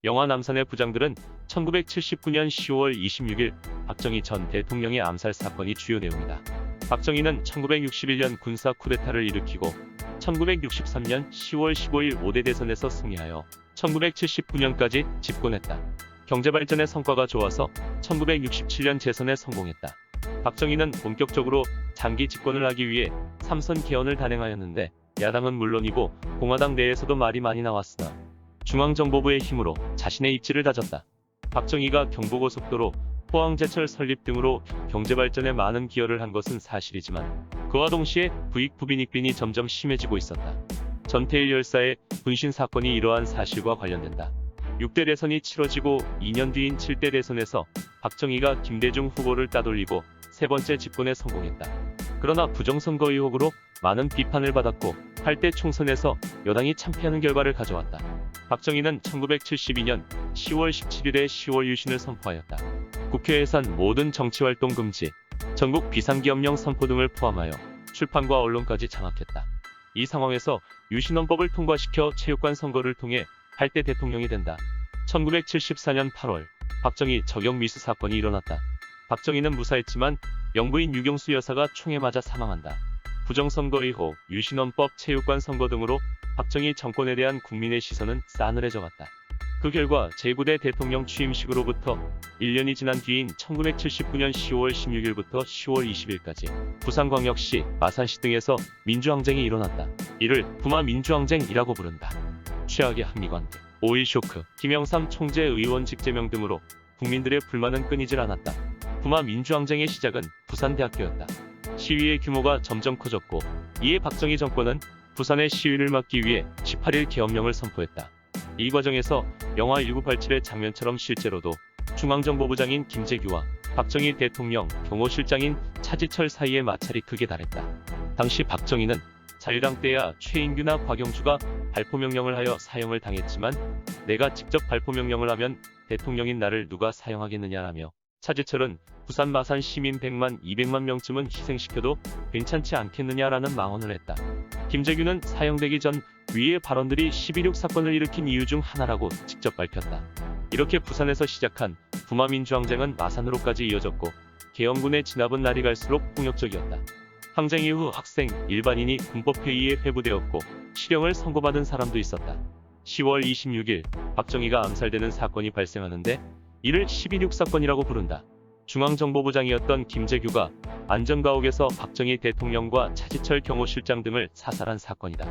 영화 남산의 부장들은 1979년 10월 26일 박정희 전 대통령의 암살 사건이 주요 내용이다. 박정희는 1961년 군사 쿠데타를 일으키고 1963년 10월 15일 5대 대선에서 승리하여 1979년까지 집권했다. 경제발전의 성과가 좋아서 1967년 재선에 성공했다. 박정희는 본격적으로 장기 집권을 하기 위해 3선 개헌을 단행하였는데 야당은 물론이고 공화당 내에서도 말이 많이 나왔으나 중앙정보부의 힘으로 자신의 입지를 다졌다. 박정희가 경부고속도로, 포항제철 설립 등으로 경제발전에 많은 기여를 한 것은 사실이지만 그와 동시에 부익부빈익빈이 점점 심해지고 있었다. 전태일 열사의 분신 사건이 이러한 사실과 관련된다. 6대 대선이 치러지고 2년 뒤인 7대 대선에서 박정희가 김대중 후보를 따돌리고 세 번째 집권에 성공했다. 그러나 부정선거 의혹으로 많은 비판을 받았고 8대 총선에서 여당이 참패하는 결과를 가져왔다. 박정희는 1972년 10월 17일에 10월 유신을 선포하였다. 국회 예산 모든 정치활동 금지, 전국 비상기업령 선포 등을 포함하여 출판과 언론까지 장악했다. 이 상황에서 유신헌법을 통과시켜 체육관 선거를 통해 8대 대통령이 된다. 1974년 8월 박정희 저격 미수 사건이 일어났다. 박정희는 무사했지만 영부인 유경수 여사가 총에 맞아 사망한다. 부정선거 의혹, 유신헌법, 체육관 선거 등으로 박정희 정권에 대한 국민의 시선은 싸늘해져 갔다. 그 결과 제9대 대통령 취임식으로부터 1년이 지난 뒤인 1979년 10월 16일부터 10월 20일까지 부산광역시, 마산시 등에서 민주항쟁이 일어났다. 이를 부마민주항쟁이라고 부른다. 최악의 한미관계, 오일 쇼크, 김영삼 총재 의원직 제명 등으로 국민들의 불만은 끊이질 않았다. 부마민주항쟁의 시작은 부산대학교였다. 시위의 규모가 점점 커졌고 이에 박정희 정권은 부산의 시위를 막기 위해 18일 계엄령을 선포했다. 이 과정에서 영화 1987의 장면처럼 실제로도 중앙정보부장인 김재규와 박정희 대통령 경호실장인 차지철 사이의 마찰이 극에 달했다. 당시 박정희는 자유당 때야 최인규나 곽영주가 발포명령을 하여 사형을 당했지만 내가 직접 발포명령을 하면 대통령인 나를 누가 사형하겠느냐라며 차지철은 부산 마산 시민 100만 200만 명쯤은 희생시켜도 괜찮지 않겠느냐라는 망언을 했다. 김재규는 사형되기 전 위의 발언들이 12.6 사건을 일으킨 이유 중 하나라고 직접 밝혔다. 이렇게 부산에서 시작한 부마민주항쟁은 마산으로까지 이어졌고 계엄군의 진압은 날이 갈수록 폭력적이었다. 항쟁 이후 학생, 일반인이 군법회의에 회부되었고 실형을 선고받은 사람도 있었다. 10월 26일 박정희가 암살되는 사건이 발생하는데 이를 12.6 사건이라고 부른다. 중앙정보부장이었던 김재규가 안전가옥에서 박정희 대통령과 차지철 경호실장 등을 사살한 사건이다.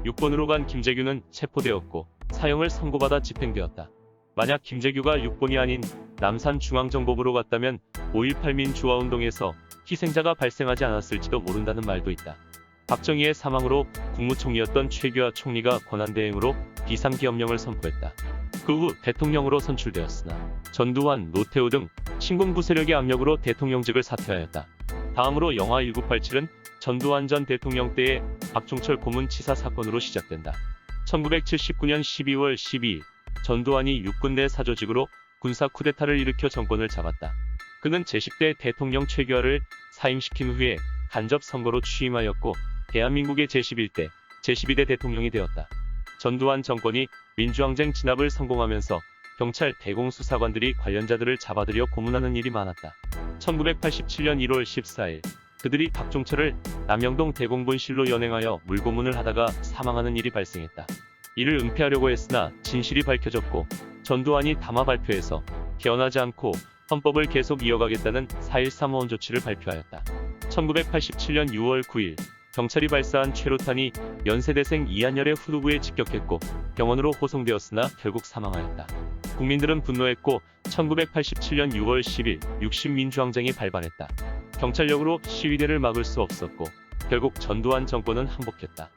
6번으로 간 김재규는 체포되었고 사형을 선고받아 집행되었다. 만약 김재규가 6번이 아닌 남산중앙정보부로 갔다면 5.18 민주화운동에서 희생자가 발생하지 않았을지도 모른다는 말도 있다. 박정희의 사망으로 국무총리였던 최규하 총리가 권한대행으로 비상기업령을 선포했다. 그 후 대통령으로 선출되었으나 전두환, 노태우 등 친군부 세력의 압력으로 대통령직을 사퇴하였다. 다음으로 영화 1987은 전두환 전 대통령 때의 박종철 고문치사 사건으로 시작된다. 1979년 12월 12일 전두환이 육군 내 사조직으로 군사 쿠데타를 일으켜 정권을 잡았다. 그는 제10대 대통령 최규하를 사임시킨 후에 간접 선거로 취임하였고 대한민국의 제11대, 제12대 대통령이 되었다. 전두환 정권이 민주항쟁 진압을 성공하면서 경찰 대공수사관들이 관련자들을 잡아들여 고문하는 일이 많았다. 1987년 1월 14일 그들이 박종철을 남영동 대공분실로 연행하여 물고문을 하다가 사망하는 일이 발생했다. 이를 은폐하려고 했으나 진실이 밝혀졌고 전두환이 담화 발표에서 개헌하지 않고 헌법을 계속 이어가겠다는 4.13 조치를 발표하였다. 1987년 6월 9일 경찰이 발사한 최루탄이 연세대생 이한열의 후두부에 직격했고 병원으로 호송되었으나 결국 사망하였다. 국민들은 분노했고 1987년 6월 10일 60민주항쟁이 발발했다. 경찰력으로 시위대를 막을 수 없었고 결국 전두환 정권은 항복했다.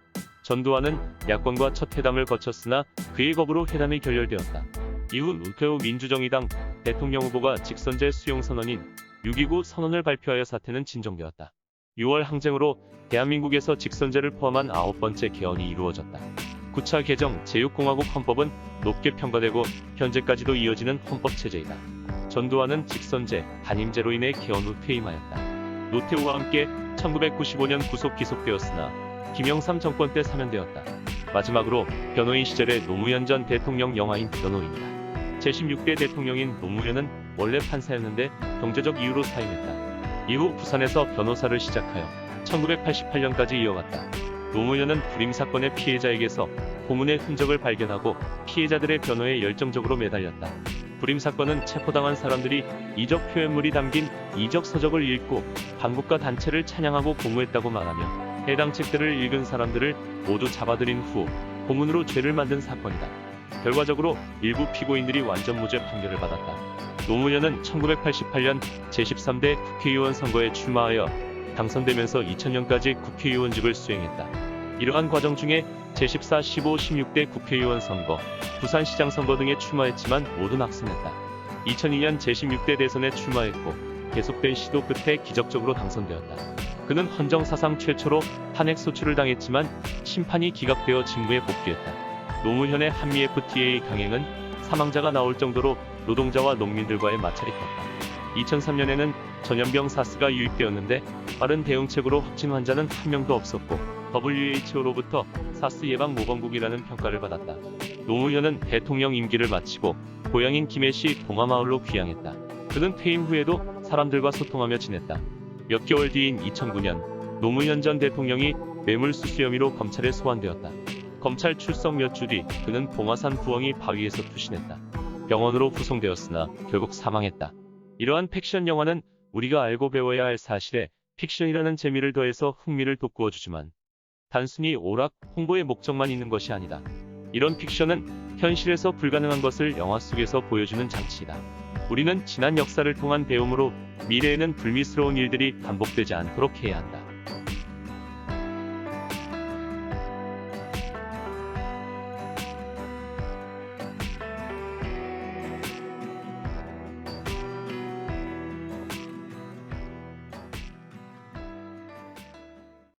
전두환은 야권과 첫 회담을 거쳤으나 그의 거부로 회담이 결렬되었다. 이후 노태우 민주정의당 대통령 후보가 직선제 수용 선언인 6.29 선언을 발표하여 사태는 진정되었다. 6월 항쟁으로 대한민국에서 직선제를 포함한 9번째 개헌이 이루어졌다. 9차 개정 제6공화국 헌법은 높게 평가되고 현재까지도 이어지는 헌법체제이다. 전두환은 직선제, 단임제로 인해 개헌 후 퇴임하였다. 노태우와 함께 1995년 구속 기소되었으나 김영삼 정권 때 사면되었다. 마지막으로 변호인 시절의 노무현 전 대통령 영화인 변호인이다. 제16대 대통령인 노무현은 원래 판사였는데 경제적 이유로 사임했다. 이후 부산에서 변호사를 시작하여 1988년까지 이어갔다. 노무현은 불임 사건의 피해자에게서 고문의 흔적을 발견하고 피해자들의 변호에 열정적으로 매달렸다. 불임 사건은 체포당한 사람들이 이적 표현물이 담긴 이적 서적을 읽고 반국가 단체를 찬양하고 공모했다고 말하며 해당 책들을 읽은 사람들을 모두 잡아들인 후 고문으로 죄를 만든 사건이다. 결과적으로 일부 피고인들이 완전 무죄 판결을 받았다. 노무현은 1988년 제13대 국회의원 선거에 출마하여 당선되면서 2000년까지 국회의원직을 수행했다. 이러한 과정 중에 제14, 15, 16대 국회의원 선거, 부산시장 선거 등에 출마했지만 모두 낙선했다. 2002년 제16대 대선에 출마했고 계속된 시도 끝에 기적적으로 당선되었다. 그는 헌정사상 최초로 탄핵 소추를 당했지만 심판이 기각되어 직무에 복귀했다. 노무현의 한미 FTA 강행은 사망자가 나올 정도로 노동자와 농민들과의 마찰이 컸다. 2003년에는 전염병 사스가 유입되었는데 빠른 대응책으로 확진 환자는 한 명도 없었고 WHO로부터 사스 예방 모범국이라는 평가를 받았다. 노무현은 대통령 임기를 마치고 고향인 김해시 동화마을로 귀향했다. 그는 퇴임 후에도 사람들과 소통하며 지냈다. 몇 개월 뒤인 2009년 노무현 전 대통령이 뇌물수수 혐의로 검찰에 소환되었다. 검찰 출석 몇 주 뒤 그는 봉화산 부엉이 바위에서 투신했다. 병원으로 후송되었으나 결국 사망했다. 이러한 픽션 영화는 우리가 알고 배워야 할 사실에 픽션이라는 재미를 더해서 흥미를 돋구어 주지만 단순히 오락, 홍보의 목적만 있는 것이 아니다. 이런 픽션은 현실에서 불가능한 것을 영화 속에서 보여주는 장치이다. 우리는 지난 역사를 통한 배움으로 미래에는 불미스러운 일들이 반복되지 않도록 해야 한다.